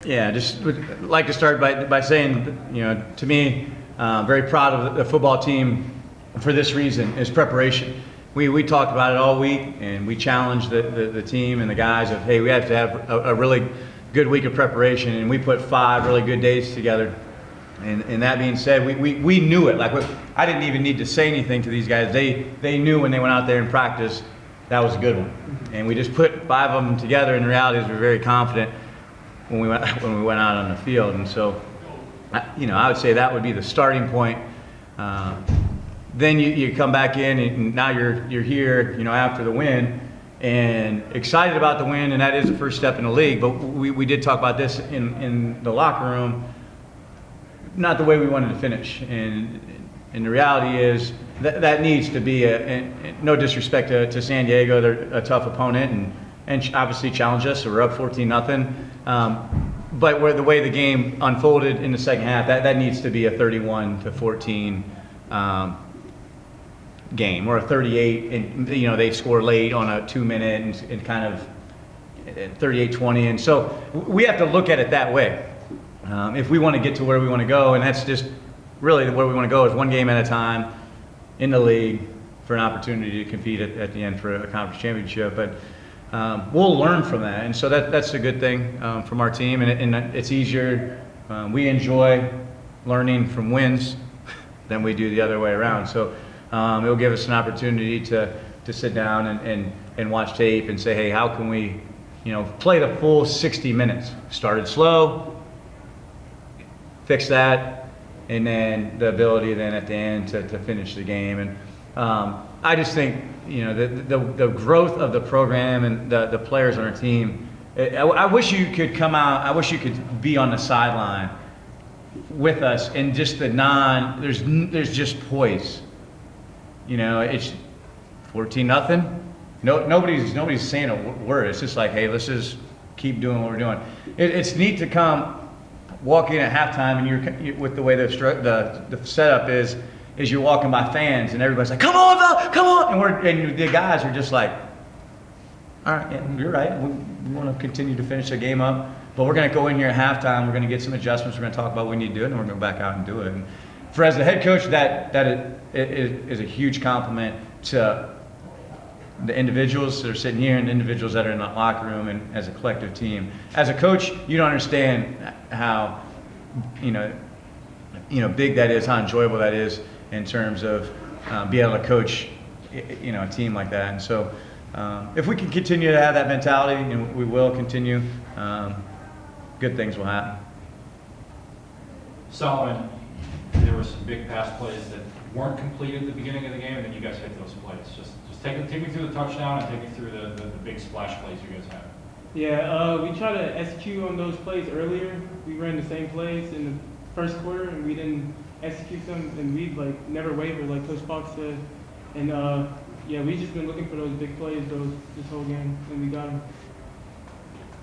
Yeah, just would like to start by saying, to me, very proud of the football team for this reason, is preparation. We talked about it all week, and we challenged the team and the guys of, hey, we have to have a really good week of preparation, and we put 5 really good days together. And that being said, we knew it. Like, I didn't even need to say anything to these guys. They knew when they went out there and practiced that was a good one. And we just put 5 of them together, and the reality is we're very confident when we went out on the field. And so, I would say that would be the starting point. Then you come back in, and now you're here, after the win, and excited about the win, and that is the first step in the league. But we did talk about this in the locker room, not the way we wanted to finish. And the reality is that needs to be no disrespect to San Diego. They're a tough opponent and obviously challenged us. So we're up 14-0. But the way the game unfolded in the second half, that needs to be a 31-14 game, or a 38, and they score late on a 2-minute and kind of 38-20. And so we have to look at it that way. If we want to get to where we want to go, and that's just really where we want to go, is one game at a time in the league for an opportunity to compete at the end for a conference championship. But we'll learn from that, and so that's a good thing from our team, and it's easier. We enjoy learning from wins than we do the other way around. So it'll give us an opportunity to sit down and watch tape and say, hey, how can we play the full 60 minutes? Started slow, fix that, and then the ability then at the end to finish the game. And I just think the growth of the program and the players on our team, I wish you could come out, I wish you could be on the sideline with us, and just there's just poise. It's 14-0. Nobody's saying a word. It's just like, hey, let's just keep doing what we're doing. It's neat to walk in at halftime, and you're with the way the setup is you're walking by fans, and everybody's like, come on, Val, come on, and the guys are just like, all right, yeah, you're right. We want to continue to finish the game up, but we're going to go in here at halftime. We're going to get some adjustments. We're going to talk about what we need to do, and then we're going to go back out and do it. And as the head coach, that is a huge compliment to the individuals that are sitting here and the individuals that are in the locker room, and as a collective team. As a coach, you don't understand how big that is, how enjoyable that is in terms of being able to coach a team like that. And so if we can continue to have that mentality, and we will continue, good things will happen. Solomon, there were some big pass plays that weren't completed at the beginning of the game, and then you guys hit those plays. Just take me through the touchdown, and take me through the big splash plays you guys had. Yeah, we tried to execute on those plays earlier. We ran the same plays in the first quarter, and we didn't execute them, and we never wavered, like Coach Fox said. And we just been looking for those big plays this whole game, and we got them.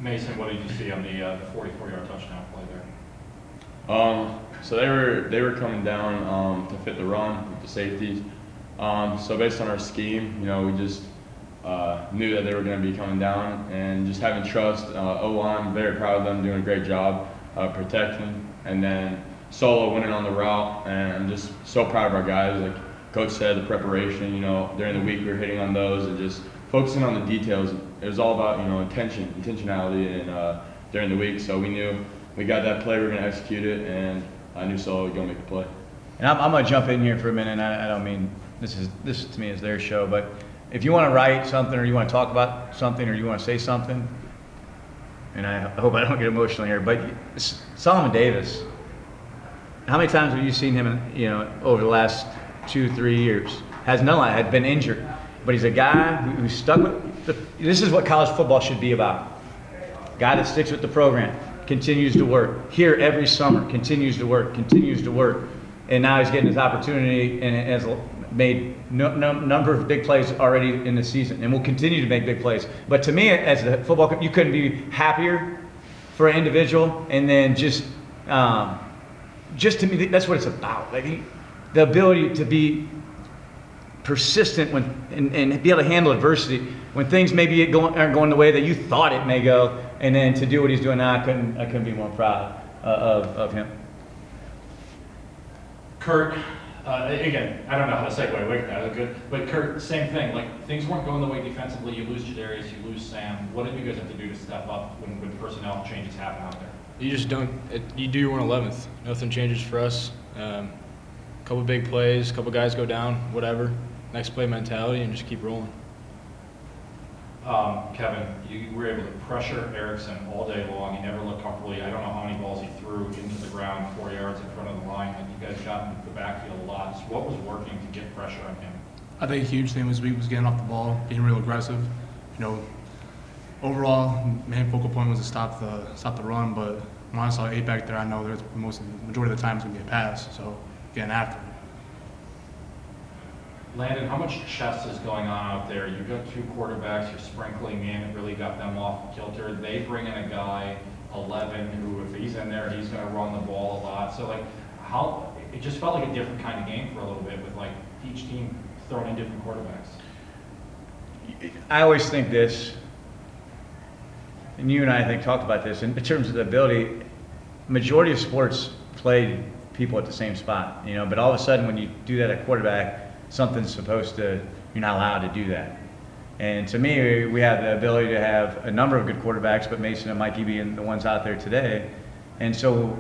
Mason, what did you see on the 44-yard touchdown play there? So they were coming down to fit the run with the safeties. So based on our scheme, we just knew that they were going to be coming down, and just having trust. O-line, very proud of them, doing a great job protecting, and then Solo winning on the route, and I'm just so proud of our guys. Like Coach said, the preparation, during the week we were hitting on those and just focusing on the details. It was all about, intentionality and during the week. So we knew we got that play, we were going to execute it, and I knew Solo would go make a play. And I'm going to jump in here for a minute. I don't mean this to me is their show, but if you want to write something, or you want to talk about something, or you want to say something, and I hope I don't get emotional here, but Solomon Davis, how many times have you seen him over the last 2-3 years? Had been injured, but he's a guy who stuck with this is what college football should be about. A guy that sticks with the program, continues to work here every summer, continues to work, and now he's getting his opportunity, and has made number of big plays already in the season, and will continue to make big plays. But to me, as a football coach, you couldn't be happier for an individual, and then just to me, that's what it's about. Like the ability to be persistent and be able to handle adversity when things maybe aren't going the way that you thought it may go, And then to do what he's doing now, I couldn't be more proud of him. Kurt, again, I don't know how to segue away from that, good. But Kurt, same thing, like things weren't going the way defensively, you lose Jadarius, you lose Sam. What did you guys have to do to step up when personnel changes happen out there? You just don't. You do your 111th. Nothing changes for us. Couple big plays, couple guys go down, whatever. Next play mentality, and just keep rolling. Kevin, you were able to pressure Erickson all day long. He never looked comfortably. I don't know how many balls he threw into the ground 4 yards in front of the line. Like you guys got into the backfield a lot. So what was working to get pressure on him? I think a huge thing was getting off the ball, being real aggressive. Overall, main focal point was to stop the run. But when I saw 8 back there, I know there's majority of the time it's gonna be a pass. So getting after it. Landon, how much chess is going on out there? You've got 2 quarterbacks, you're sprinkling in, it really got them off kilter. They bring in a guy, 11, who if he's in there, he's going to run the ball a lot. So like, it just felt like a different kind of game for a little bit with like each team throwing in different quarterbacks. I always think this, and you and I think talked about this, in terms of the ability, majority of sports play people at the same spot, but all of a sudden when you do that at quarterback, you're not allowed to do that. And to me, we have the ability to have a number of good quarterbacks, but Mason and Mikey being the ones out there today. And so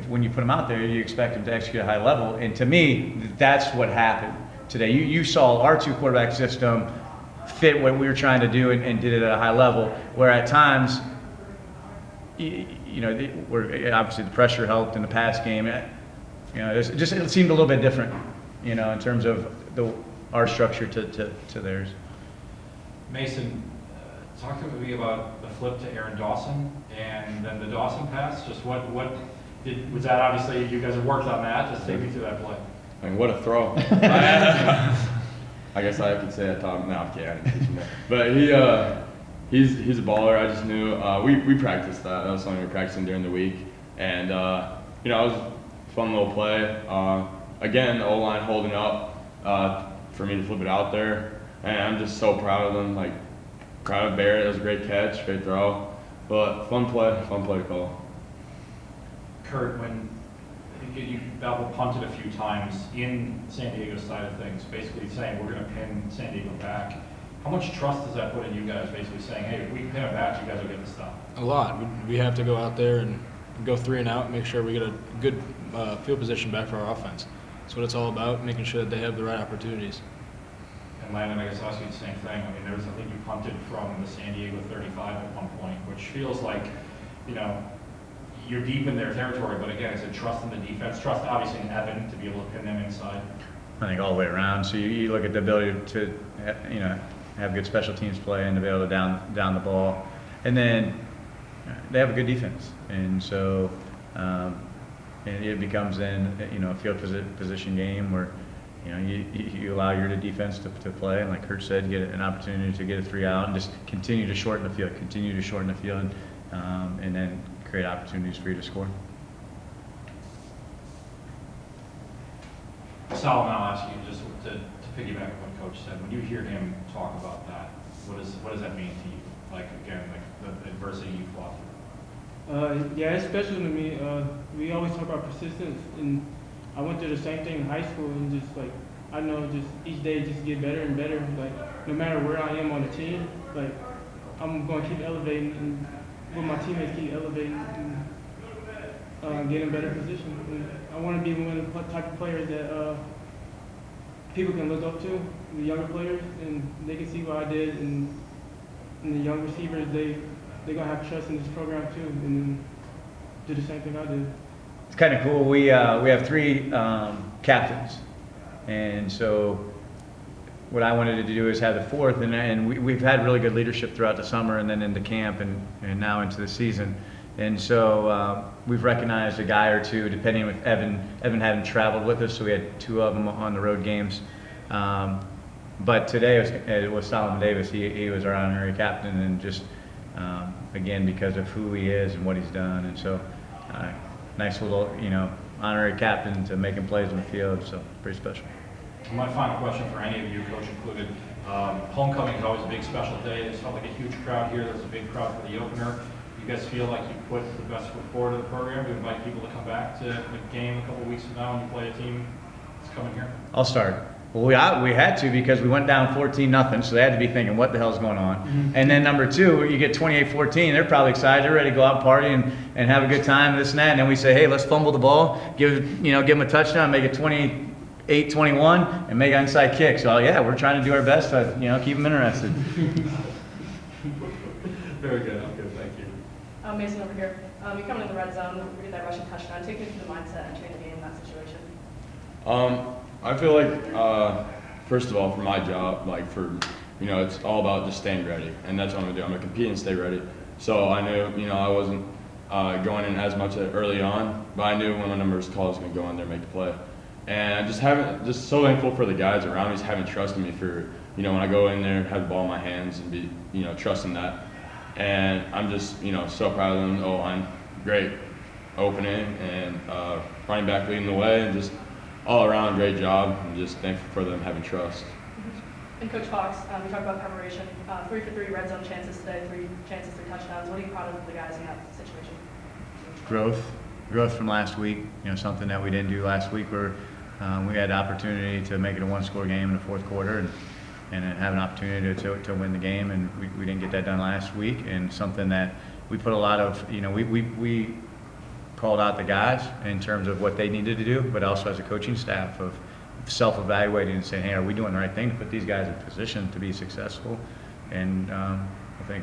when you put them out there, you expect them to execute at a high level. And to me, that's what happened today. You saw our 2 quarterback system fit what we were trying to do and did it at a high level, where at times, obviously the pressure helped in the pass game. It seemed a little bit different, in terms of our structure to theirs. Mason, talk to me about the flip to Aaron Dawson and then the Dawson pass. Just was that obviously you guys have worked on that? Just take me through that play. I mean, what a throw. I guess I could say I taught him. No, I didn't teach him that. But he's a baller. I just knew. We practiced that. That was something we were practicing during the week. And, it was a fun little play. Again, the O-line holding up for me to flip it out there. And I'm just so proud of them. Like, proud of Barrett. It was a great catch, great throw. But fun play to call. Kurt, when Valpo punted a few times in San Diego's side of things, basically saying we're going to pin San Diego back, how much trust does that put in you guys, basically saying, hey, if we pin it back, you guys will get the stop? A lot. We have to go out there and go 3 and out, make sure we get a good field position back for our offense. That's what it's all about, making sure that they have the right opportunities. And Landon, I guess I'll ask you the same thing. I mean, I think you punted from the San Diego 35 at one point, which feels like, you're deep in their territory, but again, it's a trust in the defense, trust obviously in Evan to be able to pin them inside. I think all the way around. So you look at the ability to, have good special teams play and to be able to down the ball. And then they have a good defense. And so it becomes then, a field position game where, you allow your defense to play, and like Kurt said, get an opportunity to get a 3 out and just continue to shorten the field, and then create opportunities for you to score. Sal, I'll ask you just to piggyback on what Coach said. When you hear him talk about that, what does that mean to you? Like, again, like the adversity you fought through. Yeah, it's special to me. We always talk about persistence, and I went through the same thing in high school, and just like, I know just each day just get better and better. Like, no matter where I am on the team, like, I'm going to keep elevating, and with my teammates keep elevating and get in better position. And I want to be one of the type of players that people can look up to, the younger players, and they can see what I did, and the young receivers, they're going to have trust in this program too, and then do the same thing I did. It's kind of cool. We have 3 captains, and so what I wanted to do is have the 4th, and we've had really good leadership throughout the summer and then into camp and now into the season. And so we've recognized a guy or 2, depending with Evan. Evan hadn't traveled with us, so we had 2 of them on the road games. But today it was Solomon Davis. He was our honorary captain, and just again because of who he is and what he's done. And so nice little honorary captain to making plays in the field. So pretty special. My final question for any of you, Coach included. Homecoming is always a big special day. This felt like a huge crowd here. There's a big crowd for the opener. you guys feel like you put the best foot forward of the program to invite people to come back to the game a couple weeks from now when you play a team that's coming here? I'll start. Well, we had to because we went down 14-0, so they had to be thinking, what the hell's going on? And then number two, you get 28-14, they're probably excited, they're ready to go out and party and have a good time, this and that. And then we say, hey, let's fumble the ball, give them a touchdown, make it 28-21, and make an inside kick. So yeah, we're trying to do our best to keep them interested. Very good. Okay, thank you. Mason over here. You come in the red zone, we get that rushing touchdown. Take me through the mindset entering the game in that situation. I feel like, first of all, for my job, it's all about just staying ready, and that's what I'm gonna do. I'm gonna compete and stay ready. So I knew, I wasn't going in as much early on, but I knew when my number was called, I was gonna go in there and make the play. And just so thankful for the guys around me, just having trust in me for, when I go in there, have the ball in my hands and be, trusting that. And I'm just, so proud of them. O-line, great opening, and running back leading the way, and just all around great job. I'm just thankful for them having trust. And Coach Fox, we talked about preparation. 3 for 3 red zone chances today, 3 chances, 3 touchdowns. What are you proud of the guys in that situation? Growth from last week. Something that we didn't do last week, where we had the opportunity to make it a 1-score game in the fourth quarter, and have an opportunity to win the game, and we didn't get that done last week. And something that we put a lot of, we called out the guys in terms of what they needed to do, but also as a coaching staff of self-evaluating and saying, hey, are we doing the right thing to put these guys in position to be successful? And I think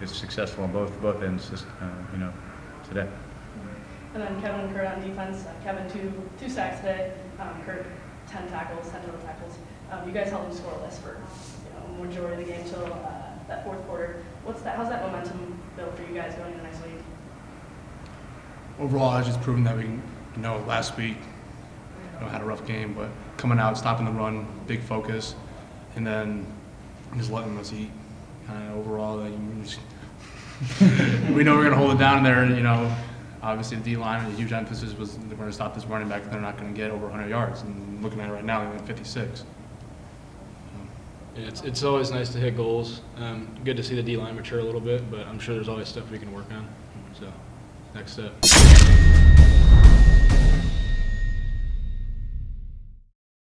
it's successful on both ends today. And then Kevin and Kurt on defense. Kevin, two sacks today. Kurt, 10 tackles, 10 total tackles. You guys held them scoreless for majority of the game till that fourth quarter. How's that momentum built for you guys going into next week? Overall, it's just proven that we, last week, had a rough game, but coming out, stopping the run, big focus, and then just letting us eat. Kind of overall, we know we're going to hold it down there. Obviously the D-line, a huge emphasis was we're going to stop this running back. They're not going to get over 100 yards. And looking at it right now, they went 56. Yeah, it's always nice to hit goals. Good to see the D-line mature a little bit, but I'm sure there's always stuff we can work on. So, next step.